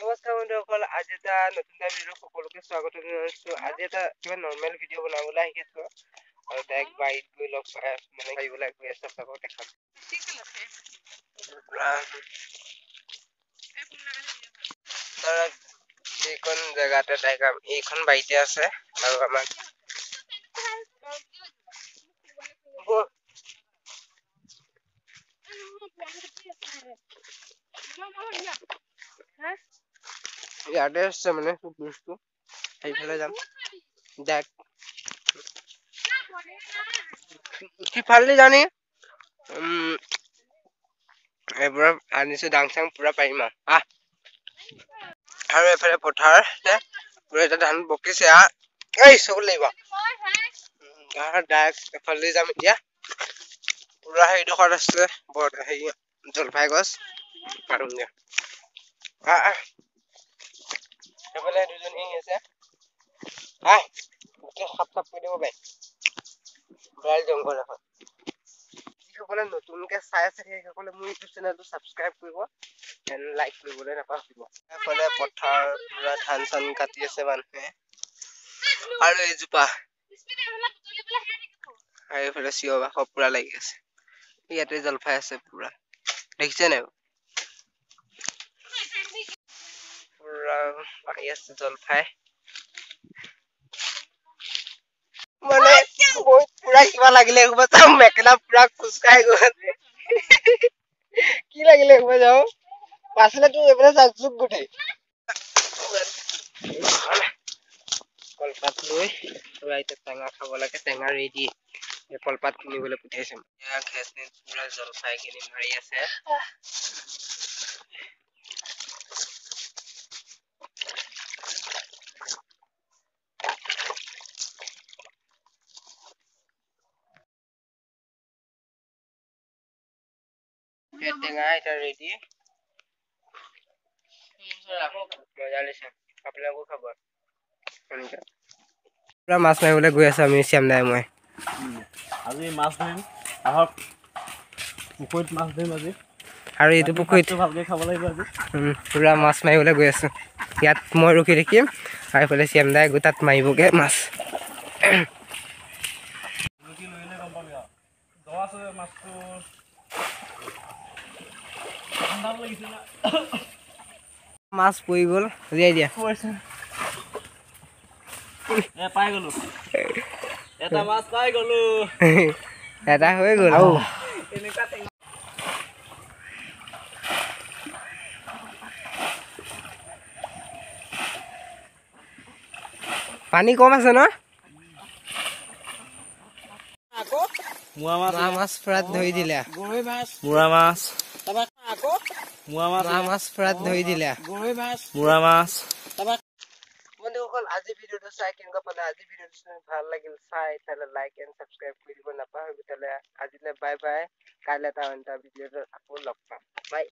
নমস্কাৰ বন্ধুসকল, আজি এটা নতুন ভিডিঅ' সকলোকে স্বাগত জনাইছোঁ। আজি এটা কিবা নৰ্মেল ভিডিঅ' বনাবলৈ আহি আছোঁ আৰু ডাইৰেক্ট বাৰীত গৈ লগ পাই আছোঁ, মানে পাৰিবলৈ গৈ আছোঁ চাব দেখাম। এইখন জেগাতে ডাইৰেক্ট এইখন বাৰীতে আছে আৰু আমাক ইয়াতে আছে মানে খুব বস্তু সেইফালে যাম সিফালে জানি এইবোৰ আনিছো ডাং চাং পুৰা পাৰিম আৰু এইফালে পথাৰ পুৰা এটা ধান বকিছে এই চব লাগিব ডাইৰেক্ট এফালে যাম এতিয়া পুৰা সেইডোখৰত আছে বৰ হেৰি জলফাই গছ পাৰোঁগে এইফালে দুজনী আছে গোটেই সাপ চাপ কৰি দিব পাৰে বেল জংঘল এখন যিসকলে নতুনকে চাই আছে সেইসকলে মোৰ ইউটিউব চেনেলটো ছাবস্ক্ৰাইব কৰিব এণ্ড লাইক কৰিবলৈ নাপাহৰিব। এইফালে পথাৰ পুৰা ধান চান কাটি আছে মানুহে আৰু এইজোপা আৰু এইফালে চিঞৰ বাখৰ পুৰা লাগি আছে। ইয়াতে জলফাই আছে পুৰা দেখিছে নাই পুৰা পাৰি আছে জলফাই মানে পুৰা কিবা লাগিলে মেকেলা পুৰা খোজকাঢ়ি গৈ কি লাগিলে যাও পাছলে তো এইফালে জোক গোটেই কলপাত লৈ টেঙা খাব লাগে টেঙা ৰেডি কলপাত কিনিবলৈ পঠিয়াইছে পুৰা জলফাই কিনি মাৰি আছে টেঙা এটা ৰেডি আপোনালোকো খাব পুৰা মাছ মাৰিবলৈ গৈ আছো আমি শ্যাম দাই মই আজি মাছ ধৰিম আহক পুখুৰীত মাছ ধৰিম আজি আৰু এইটো পুখুৰীত ভালকৈ খাব লাগিব আজি পুৰা মাছ মাৰিবলৈ গৈ আছো ইয়াত মই ৰখি থাকিম আৰু এইফালে শ্যাম দাই গোটাত মাৰিবগৈ মাছ মাছ পৰি গ'ল উলিয়াই দিয়া পাই গলো এটা মাছ পাই গলো এটা হৈ গ'ল পানী কম আছে ন মাছ পুৰা ধৰি দিলে মুৰা মাছ মাছ পুৰা ধৰি দিলে মুৰা মাছ বন্ধুসকল আজি ভিডিঅ'টো চাই কেনেকুৱা পালে আজি ভিডিঅ'টো ভাল লাগিল চাই তাহলে লাইক এণ্ড ছাবস্ক্ৰাইব কৰি দিব নাপাহৰিব তাহলে আজিলে বাই বাই কাইলৈ এটা ভিডিঅ'টো আকৌ লগ পাম বাই